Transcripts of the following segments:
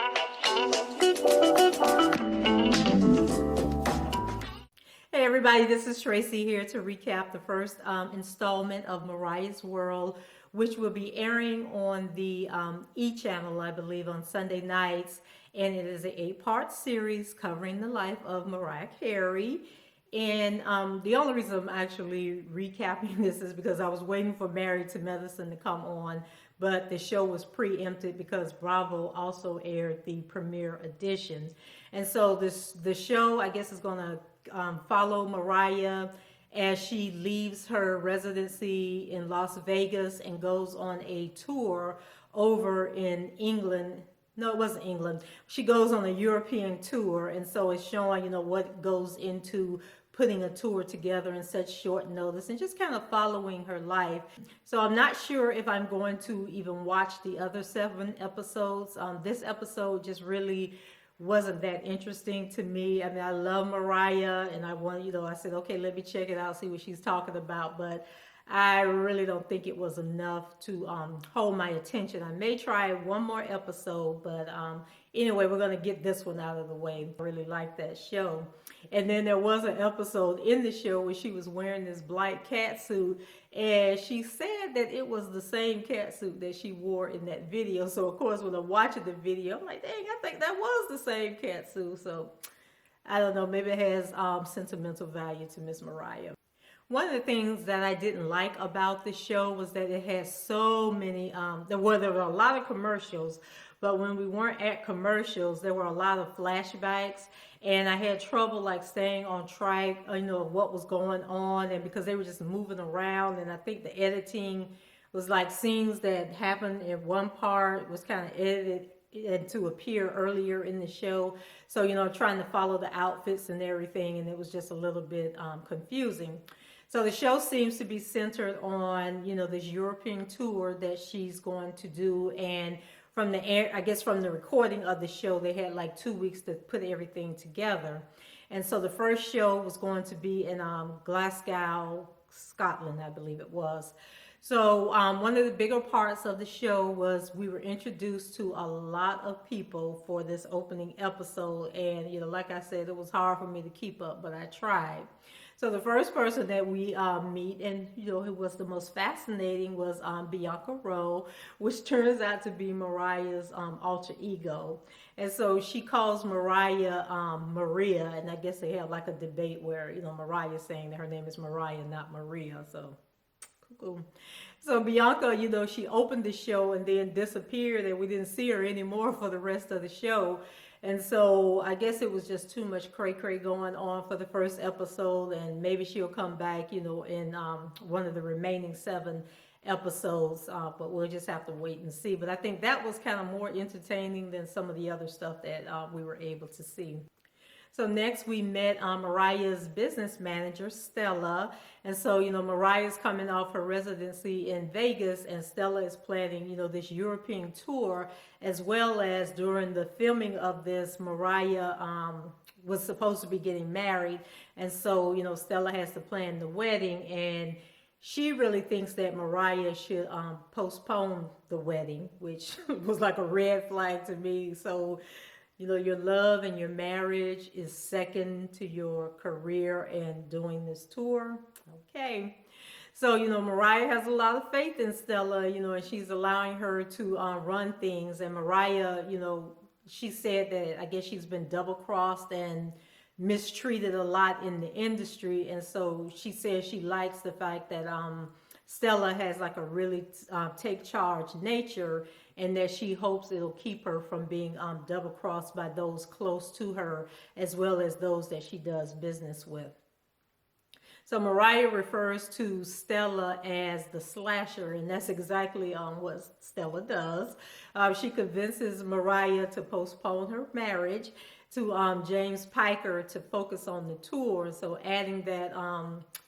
Hey everybody, this is Tracy here to recap the first installment of Mariah's World, which will be airing on the E channel, I believe, on Sunday nights. And it is an 8-part series covering the life of Mariah Carey. And the only reason I'm actually recapping this is because I was waiting for Married to Medicine to come on, but the show was preempted because Bravo also aired the premiere editions. And so the show, I guess, is going to follow Mariah as she leaves her residency in Las Vegas and goes on a tour over in England. No, it wasn't England. She goes on a European tour, and so it's showing, what goes into putting a tour together in such short notice and just kind of following her life. So I'm not sure if I'm going to even watch the other 7 episodes. This episode just really wasn't that interesting to me. I mean, I love Mariah, and I said, okay, let me check it out, see what she's talking about, but I really don't think it was enough to hold my attention. I may try one more episode, but anyway, we're going to get this one out of the way. I really like that show. And then there was an episode in the show where she was wearing this black catsuit, and she said that it was the same catsuit that she wore in that video. So, of course, when I'm watching the video, I'm like, dang, I think that was the same catsuit. So, I don't know, maybe it has sentimental value to Miss Mariah. One of the things that I didn't like about the show was that it has so many, there were a lot of commercials, but when we weren't at commercials, there were a lot of flashbacks, and I had trouble like staying on track, of what was going on, and because they were just moving around, and I think the editing was like scenes that happened in one part was kind of edited and to appear earlier in the show. So, trying to follow the outfits and everything, and it was just a little bit confusing. So the show seems to be centered on, this European tour that she's going to do. And from the recording of the show, they had like 2 weeks to put everything together. And so the first show was going to be in Glasgow, Scotland, I believe it was. So one of the bigger parts of the show was we were introduced to a lot of people for this opening episode. And, like I said, it was hard for me to keep up, but I tried. So the first person that we meet, and who was the most fascinating, was Bianca Rowe, which turns out to be Mariah's alter ego. And so she calls Mariah Maria, and I guess they have like a debate where Mariah's saying that her name is Mariah, not Maria. So cool. So Bianca, she opened the show and then disappeared, and we didn't see her anymore for the rest of the show. And so I guess it was just too much cray-cray going on for the first episode, and maybe she'll come back, in one of the remaining 7 episodes, but we'll just have to wait and see. But I think that was kind of more entertaining than some of the other stuff that we were able to see. So next we met Mariah's business manager, Stella. And so, Mariah's coming off her residency in Vegas, and Stella is planning, this European tour, as well as during the filming of this, Mariah was supposed to be getting married. And so, Stella has to plan the wedding, and she really thinks that Mariah should postpone the wedding, which was like a red flag to me. So, your love and your marriage is second to your career and doing this tour. Okay. So, Mariah has a lot of faith in Stella, and she's allowing her to run things. And Mariah, she said that I guess she's been double-crossed and mistreated a lot in the industry. And so she says she likes the fact that Stella has like a really take charge nature, and that she hopes it'll keep her from being double-crossed by those close to her, as well as those that she does business with. So Mariah refers to Stella as the slasher, and that's exactly what Stella does. She convinces Mariah to postpone her marriage to James Piker to focus on the tour. So adding that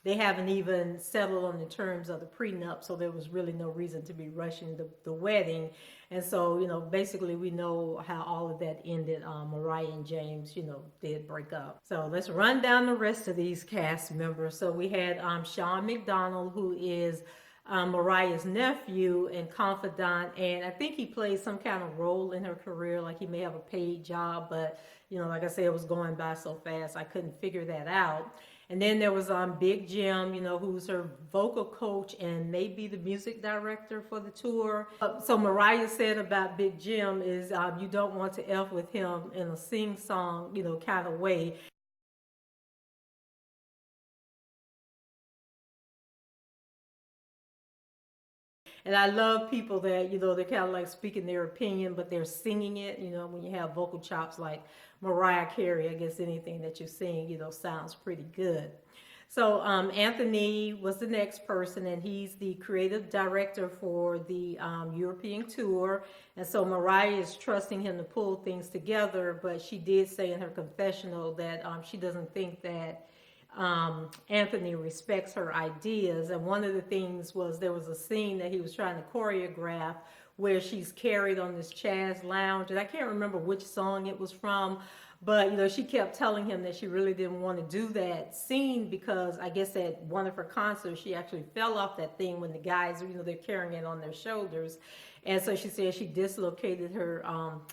they haven't even settled on the terms of the prenup, so there was really no reason to be rushing the wedding. And so, basically we know how all of that ended. Mariah and James, did break up. So let's run down the rest of these cast members. So we had Sean Mcdonald, who is Mariah's nephew and confidant, and I think he played some kind of role in her career, like he may have a paid job, but like I said, it was going by so fast, I couldn't figure that out. And then there was Big Jim, who's her vocal coach and maybe the music director for the tour. So Mariah said about Big Jim is you don't want to F with him in a sing-song, kind of way. And I love people that, they're kind of like speaking their opinion, but they're singing it. When you have vocal chops like Mariah Carey, I guess anything that you sing, sounds pretty good. So Anthony was the next person, and he's the creative director for the European tour. And so Mariah is trusting him to pull things together, but she did say in her confessional that she doesn't think that Anthony respects her ideas. And one of the things was there was a scene that he was trying to choreograph where she's carried on this chaise lounge, and I can't remember which song it was from, but she kept telling him that she really didn't want to do that scene because I guess at one of her concerts she actually fell off that thing when the guys, they're carrying it on their shoulders, and so she said she dislocated her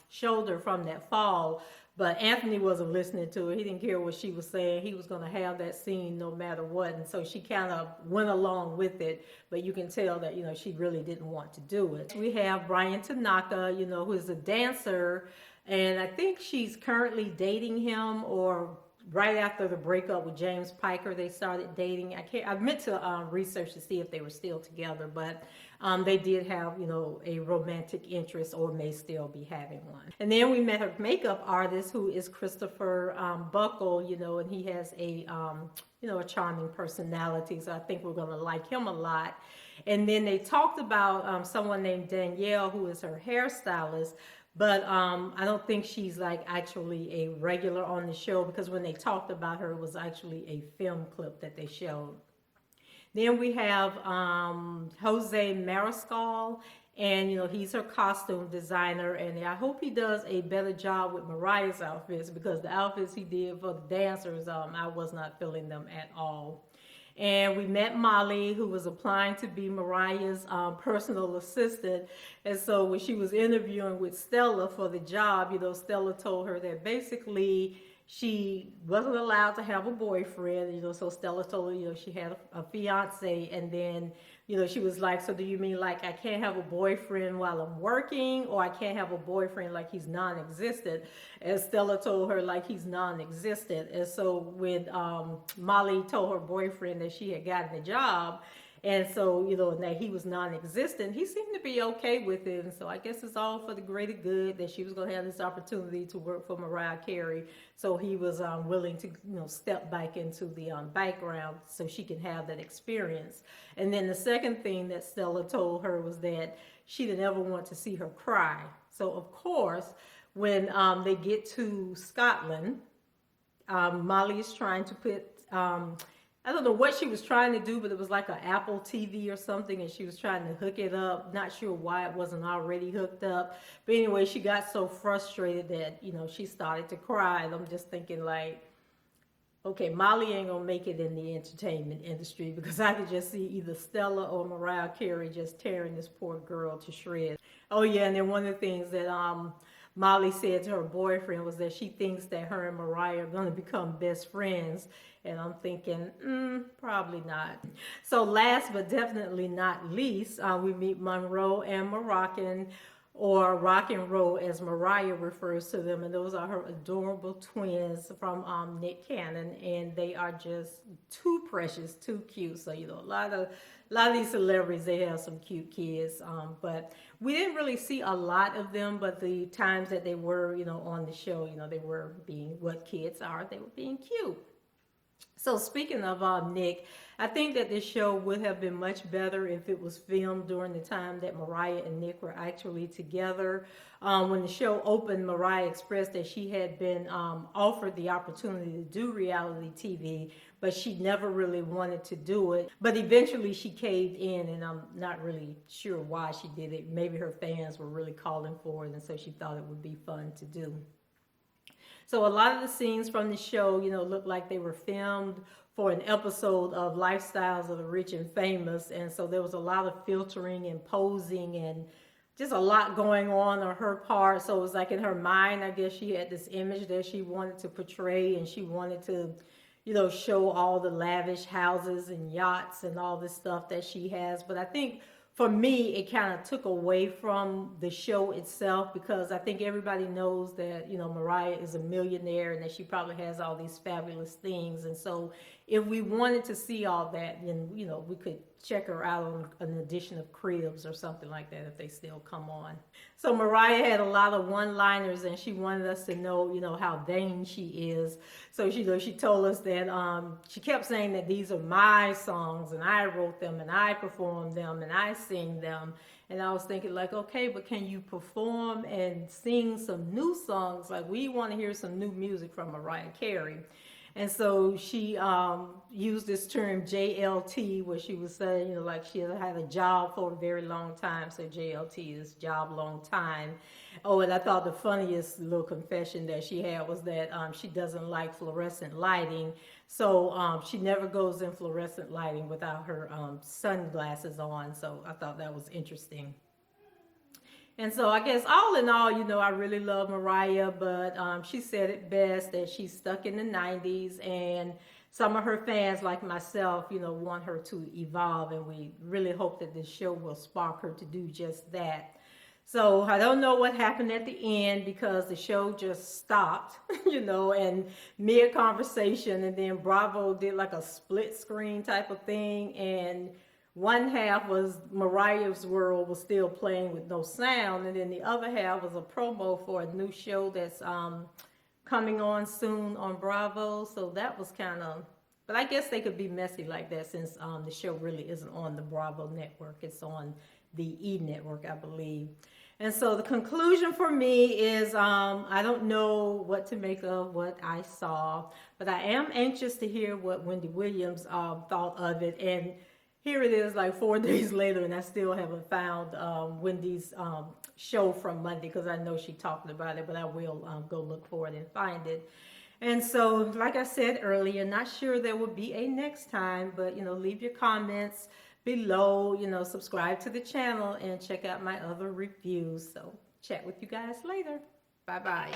shoulder from that fall. But Anthony wasn't listening to it. He didn't care what she was saying. He was going to have that scene no matter what. And so she kind of went along with it. But you can tell that, she really didn't want to do it. We have Bryan Tanaka, who is a dancer. And I think she's currently dating him, or right after the breakup with James Piker, they started dating. I meant to research to see if they were still together, but they did have, a romantic interest, or may still be having one. And then we met her makeup artist, who is Christopher Buckle, and he has a charming personality. So I think we're going to like him a lot. And then they talked about someone named Danielle, who is her hairstylist. But I don't think she's like actually a regular on the show, because when they talked about her, it was actually a film clip that they showed. Then we have Jose Marisol, and he's her costume designer, and I hope he does a better job with Mariah's outfits, because the outfits he did for the dancers, I was not feeling them at all. And we met Molly, who was applying to be Mariah's personal assistant. And so when she was interviewing with Stella for the job, Stella told her that basically she wasn't allowed to have a boyfriend, so Stella told her, she had a fiance, and then, she was like, so do you mean like I can't have a boyfriend while I'm working, or I can't have a boyfriend like he's non-existent? And Stella told her like he's non-existent. And so when Molly told her boyfriend that she had gotten the job, and so, that he was non-existent, he seemed to be okay with it. And so I guess it's all for the greater good that she was going to have this opportunity to work for Mariah Carey. So he was willing to, step back into the background so she can have that experience. And then the second thing that Stella told her was that she didn't ever want to see her cry. So, of course, when they get to Scotland, Molly is trying to put... I don't know what she was trying to do, but it was like an Apple TV or something, and she was trying to hook it up. Not sure why it wasn't already hooked up. But anyway, she got so frustrated that, she started to cry. And I'm just thinking like, okay, Molly ain't gonna make it in the entertainment industry, because I could just see either Stella or Mariah Carey just tearing this poor girl to shreds. Oh yeah, and then one of the things that Molly said to her boyfriend was that she thinks that her and Mariah are going to become best friends. And I'm thinking, probably not. So last but definitely not least, we meet Monroe and Moroccan, or Rock and Roll as Mariah refers to them. And those are her adorable twins from Nick Cannon. And they are just too precious, too cute. So, a lot of these celebrities, they have some cute kids. But we didn't really see a lot of them, but the times that they were, on the show, they were being what kids are. They were being cute. So speaking of Nick, I think that this show would have been much better if it was filmed during the time that Mariah and Nick were actually together. When the show opened, Mariah expressed that she had been offered the opportunity to do reality TV, but she never really wanted to do it. But eventually she caved in, and I'm not really sure why she did it. Maybe her fans were really calling for it, and so she thought it would be fun to do. So a lot of the scenes from the show, looked like they were filmed for an episode of Lifestyles of the Rich and Famous. And so there was a lot of filtering and posing and just a lot going on her part. So it was like in her mind, I guess she had this image that she wanted to portray, and she wanted to, show all the lavish houses and yachts and all this stuff that she has. But I think for me, it kind of took away from the show itself, because I think everybody knows that, Mariah is a millionaire and that she probably has all these fabulous things. And so if we wanted to see all that, then, we could check her out on an edition of Cribs or something like that if they still come on. So Mariah had a lot of one-liners, and she wanted us to know, how vain she is. So she told us that she kept saying that these are my songs, and I wrote them, and I performed them, and I sing them. And I was thinking, like, okay, but can you perform and sing some new songs? Like, we want to hear some new music from Mariah Carey. And so she used this term JLT, where she was saying, like she had a job for a very long time. So JLT is job long time. Oh, and I thought the funniest little confession that she had was that she doesn't like fluorescent lighting. So she never goes in fluorescent lighting without her sunglasses on. So I thought that was interesting. And so I guess all in all, I really love Mariah, but she said it best that she's stuck in the 90s, and some of her fans, like myself, want her to evolve, and we really hope that this show will spark her to do just that. So I don't know what happened at the end, because the show just stopped, and mid-conversation, and then Bravo did like a split screen type of thing, and one half was Mariah's World was still playing with no sound, and then the other half was a promo for a new show that's coming on soon on Bravo. So that was kind of, but I guess they could be messy like that, since the show really isn't on the Bravo network. It's on the E network, I believe. And so the conclusion for me is I don't know what to make of what I saw, but I am anxious to hear what Wendy Williams thought of it. And here it is, like 4 days later, and I still haven't found Wendy's show from Monday, because I know she talked about it, but I will go look for it and find it. And so, like I said earlier, not sure there will be a next time, but, leave your comments below, subscribe to the channel, and check out my other reviews. So, chat with you guys later. Bye-bye.